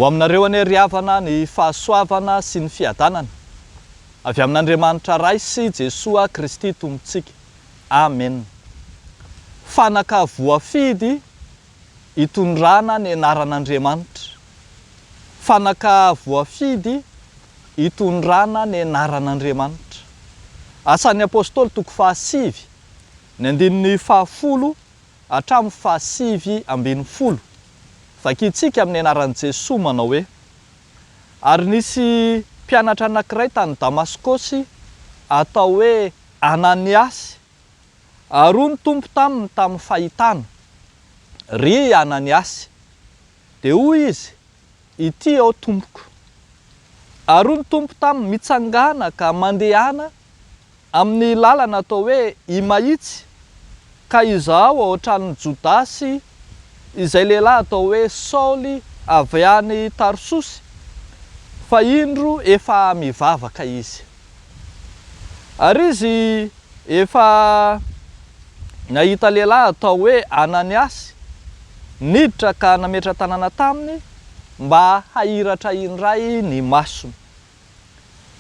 Ho aminareo ane riavana ny fahasoavana sy ny fiadanana avy amin'Andriamanitra ray sy Jesoa Kristy tompontsika. Amen. Fanaka voafidy hitondrana ny anaran'Andriamanitra. Fanaka voafidy hitondrana ny anaran'Andriamanitra. Asan'ny apôstôly toko 5 ny andininy 10 hatramin'ny 5:20. Vakitsika amin'ny anaran'i Jesoa manao hoe: ary nisy mpianatra anankiray tany Damaskosy atao hoe Ananiasy. Aroa ny tompo taminy tamin'ny fahitana. Ry Ananiasy, dia hoy izy: ity ao tompoko. Aroa ny tompo taminy mitsangana ka mandehana amin'ny lalana atao hoe Imaitsy, ka izaho ao an-tranon'ny Jodasy, izay lehilahy atao hoe Saoly avy any Tarsosy, fa indro efa mivavaka izy. Ary izy efa nahita lehilahy atao hoe Ananiasy, niditra ka nametra tanana taminy mba hahiratra indray ny masony.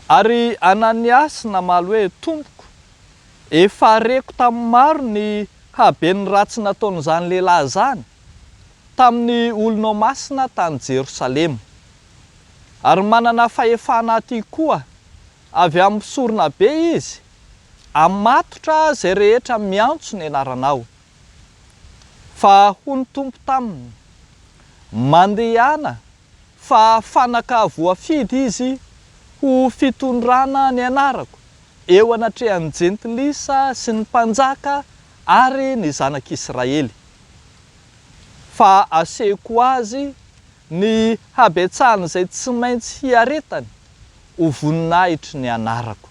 Ary Ananiasy namaly hoe: tompoko, efa reko tamin'ny maro ny haben'ny ratsy nataon'izany lehilahy zany tamin'ny olonao masina tany Jerosalema. Ary manana fahefana aty koa avy amin'ny sorona be izy amatotra zay rehetra miantso ny anaranao. Fa hoy tompo taminy: mandehana fa fanaka voafidy izy ho fitondrana ny anarako eo anatrehan'ny jentilisa sy ny mpanjaka ary ny zanak'Israely. Fa asehoko azy ny habetsahany izay tsy maintsy hiaretany ho voninahitry ny anarako.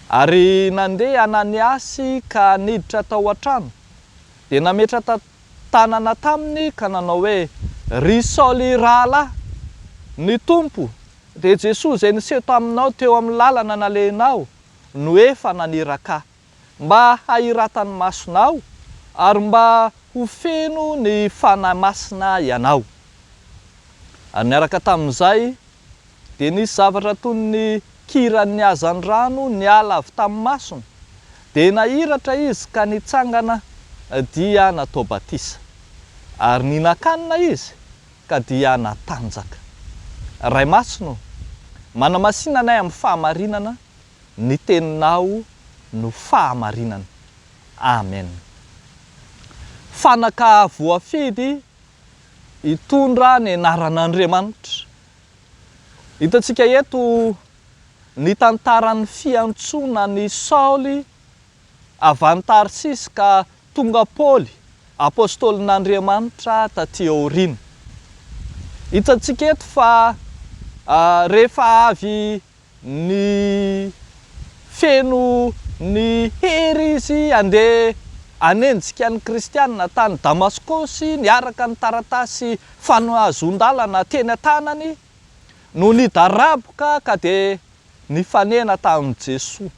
Ary nandeha Ananiasy ka niditra tao an-trano, dia nametra tanana taminy ka nanao hoe: ry Saoly rahalahy, ny tompo dia Jesoa izay niseho taminao teo amin'ny lalana nalehinao no efa naniraka mba hahiratany masonao ary mba ho feno ny fanahy masina ianao. Ary niaraka tamin'izay dia nisy zavatra toy ny kiran'ny hazan-drano niala avy tamin'ny masony, dia nahiratra izy ka nitsangana dia natao batisa. Ary ninakanina izy ka dia natanjaka. Ray masino, manamasina anay amin'ny fahamarinana, ny teninao no fahamarinana. Amen. Fanaka voafidy hitondra ny anaran'Andriamanitra. Hitantsika eto ny tantaran'ny fiantsoana ny Saoly avy any Tarsisy ka tonga Paoly, apôstôlin'Andriamanitra taty aoriana. Hitantsika eto fa rehefa avy ny feno ny hery izy andeha anenjika ny kristianina tany Damaskosy niaraka ny taratasy fanohazon-dalana teny an-tanany, no nidaraboka ka dia nifanena tamin'i Jesoa.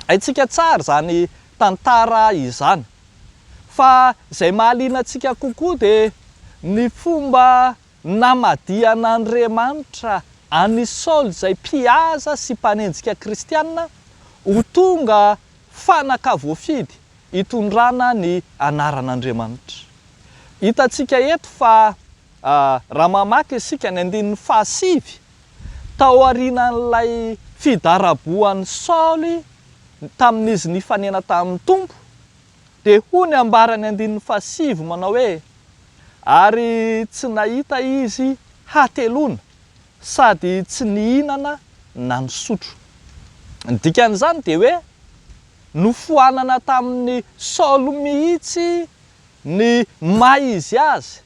Haintsika tsara zany tantara izany, fa izay mahaliana antsika kokoa dia ny fomba namadian'Andriamanitra any Saoly izay mpihaza sy mpanenjika kristianina ho tonga fanaka voafidy hitondrana ny anaran'Andriamanitra. Hitantsika eto fa raha mamaky isika ny 5 tao aorian'ilay fidaraboan'ny Saoly tamin'izy nifanena tamin'ny tompo, dia hoy ambarany 5 manao hoe: ary tsy nahita izy hatelona sady tsy nihinana na nisotro. Ny dikan'izany dia hoe nofoanana tamin'ny Saoly mihitsy ny maha izy azy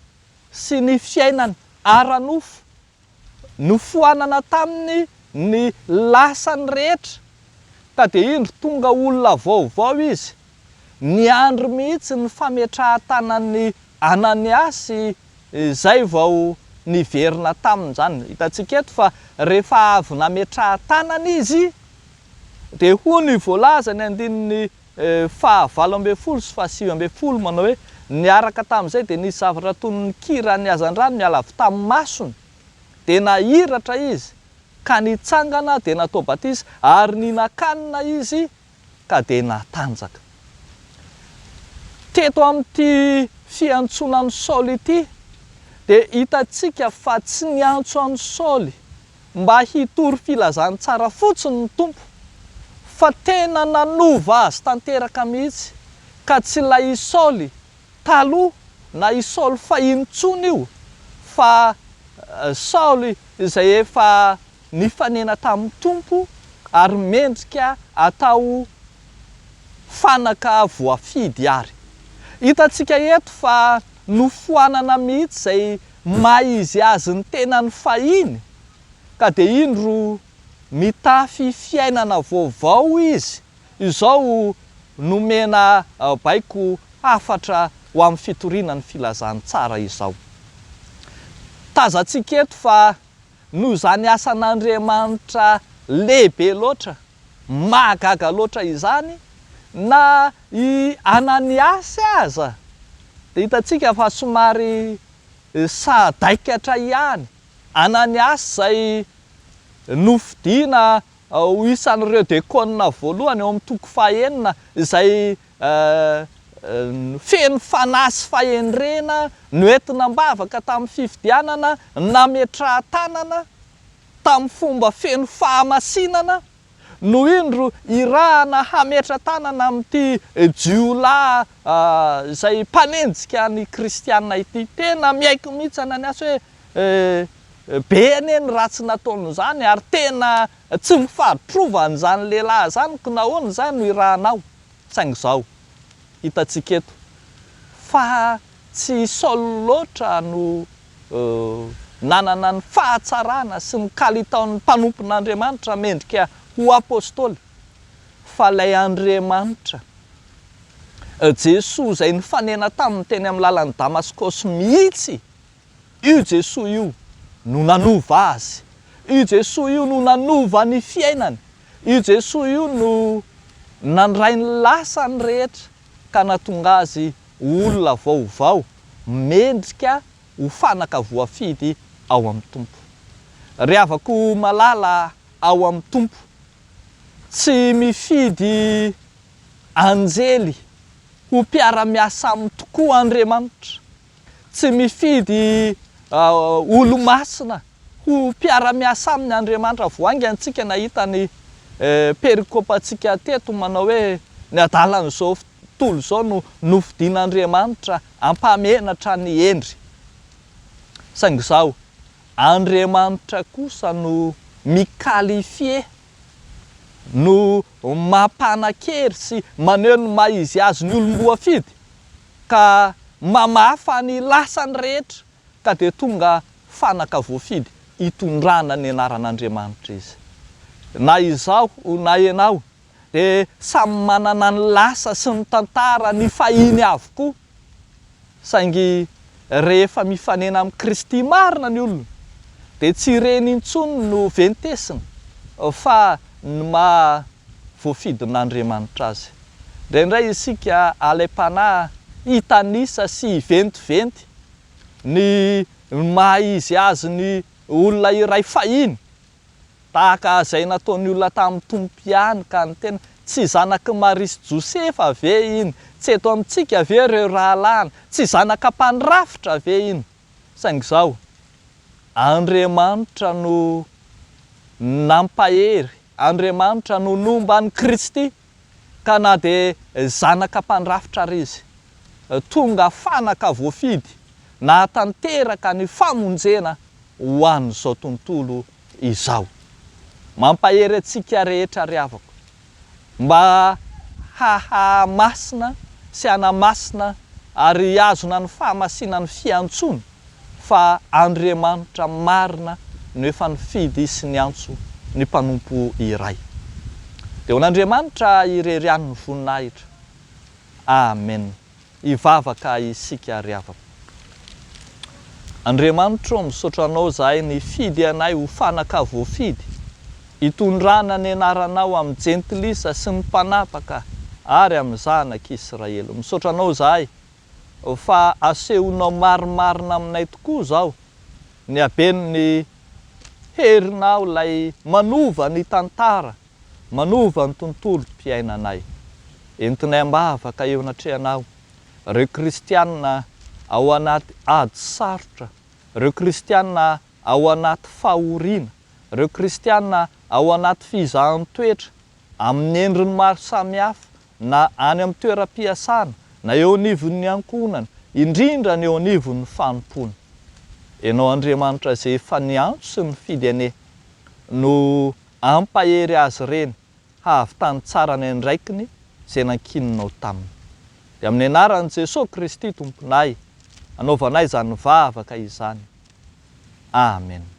sy ny fiainany ara-nofo. Nofoanana taminy ny lasany rehetra, ka dia indro tonga olona vaovao izy. Niandry mihitsy ny fametrahan-tanan'ny Ananiasy izay vao niverina tamin'izany. Hitantsika eto fa rehefa avy nametrahan-tanana izy dia hoy ny voalaza ny 9:20 sy 10:20 manao hoe: niaraka tamin'izay dia nisy zavatra toy ny kira ny hazan-drano miala avy tamin'ny masony dia nahiratra izy ka nitsangana dia natao batisa ary ninakanina izy ka dia natanjaka. Teto amin'ity fiantsonan'ny Saoly ity dia hitantsika fa tsy niantso an'i Saoly mba hitory filazany tsara fotsiny ny tompo, fa tena nanova azy tanteraka mihitsy, ka tsy ilay i Saoly taloha na i Saoly fahintsony io, fa Saoly izay efa nifanena tamin'ny tompo ary mendrika atao fanaka voafidy ary. Hitantsika eto fa nofoanana mihitsy izay maizy azy ny tenany fahiny, ka dia indro mitafy fiainana vaovao izy. Izao nomena baiko hafatra ho amin'ny fitoriana ny filazany tsara izao. Tazantsika eto fa noho izany asan'Andriamanitra lehibe loatra, mahagaga loatra izany, na i Ananiasy aza dia hitantsika fa somary sadaikatra ihany. Ananiasy izay nofidiana ho isan'ireo diakona voalohany eo amin'ny toko fahaenina, izay feno fanasy fahendrena noentina mbavaka tamin'ny fifidianana, nametrahan-tanana tamin'ny fomba feno fahamasinana, no indro irahana hametra-tanana amin'ity jiolahy izay mpanenjika ny kristianina ity. Tena miaiko mihitsy Ananiasy hoe be aneny ratsy nataony izany ary tena tsy mifahatrova an'izany lehilahy izany, ko nahoana izany no irahanao. Saingy izao hitantsika eto fa tsy Saoly loatra no nanana ny fahatsarana sy ny kalitaon'ny mpanompon'Andriamanitra mendrika ho apôstôly, fa ilay Andriamanitra Jesoa izay nifanena taminy teny amin'ny lalan'ny Damaskosy mihitsy, io Jesoa io no nanova azy, io Jesoa io no nanova ny fiainany, io Jesoa io no nandray ny lasany rehetra ka nahatonga azy olona vaovao, mendrika ho fanaka voafidy ao amin'ny tompo. Ry havako malala ao amin'ny tompo, tsy mifidy anjely ho mpiara-miasa aminy tokoa Andriamanitra, tsy mifidy olo-masina ho mpiara-miasa amin'ny Andriamanitra. Voainga antsika nahita ny perikopantsika teto manao hoe ny adalan'izao tontolo izao no nofidian'Andriamanitra hampamenatra ny endry. Saingy izao Andriamanitra kosa no mikalifie, no mampanan-kery sy maneho ny maizy azy ny olom-boafidy, ka mamafa ny lasany rehetra, ka dia tonga fanaka voafidy hitondrana ny anaran'Andriamanitra izy. Na izao na ianao dia samy manana ny lasa sy ny tantara ny fahiny avokoa, saingy rehefa mifanena amin'ny Kristy marina ny olona dia tsy ireny intsony no ventesina, fa ny maha voafidin'Andriamanitra azy. Indraindray isika alaim-panahy hitanisa sy hiventiventy ny maha izy azy ny olona iray fahiny, tahaka izay nataony olona tamin'ny tompo ihany, ka ny tena tsy zanaky Marisy Josefa ve iny, tsy eto amintsika ve ireo rahalahiny, tsy zanaka mpandrafitra ve iny. Saingy izao Andriamanitra no nampahery, Andriamanitra no nomba ny Kristy, ka na dia zanaka mpandrafitra ary izy, tonga fanaka voafidy nahatanteraka ny famonjena ho an'izao tontolo izao. Mampahery antsika rehetra ry havako mba hahamasina sy hanamasina ary azona ny fahamasina ny fiantsony fa Andriamanitra marina no efa nifidy sy niantso ny mpanompo iray. Dia hoan'Andriamanitra ireriany ny voninahitra. Amen. Hivavaka isika ry havako. Andriamanitra, misaotra anao zahay nifidy anay ho fanaka voafidy, hitondrana ny anaranao amin'ny jentilisa sy ny mpanapaka ary amin'ny zanak'Israely. Misaotra anao zahay fa asehonao marimarina aminay tokoa zao ny aben'ny herinao lay manova ny tantara, manova ny tontolom-piainanay. Entinay mba afaka eo anatrehanao reo kristianina ao anaty ady sarotra, reo kristianina ao anaty fahoriana, reo kristianina ao anaty fizahan-toetra amin'ny endriny maro samihafa, na any amin'ny toeram-piasana, na eo anivon'ny ankonana, indrindra ny eo anivon'ny fanompona. Ianao Andriamanitra izay efa niantso sy mifidy ane no ampahery azy ireny hahavitany tsara ny andraikiny izay nankininao taminy. Dia amin'ny anaran'i Jesosy Kristy Tomponay, anaovanay izany vavaka izany. Amen.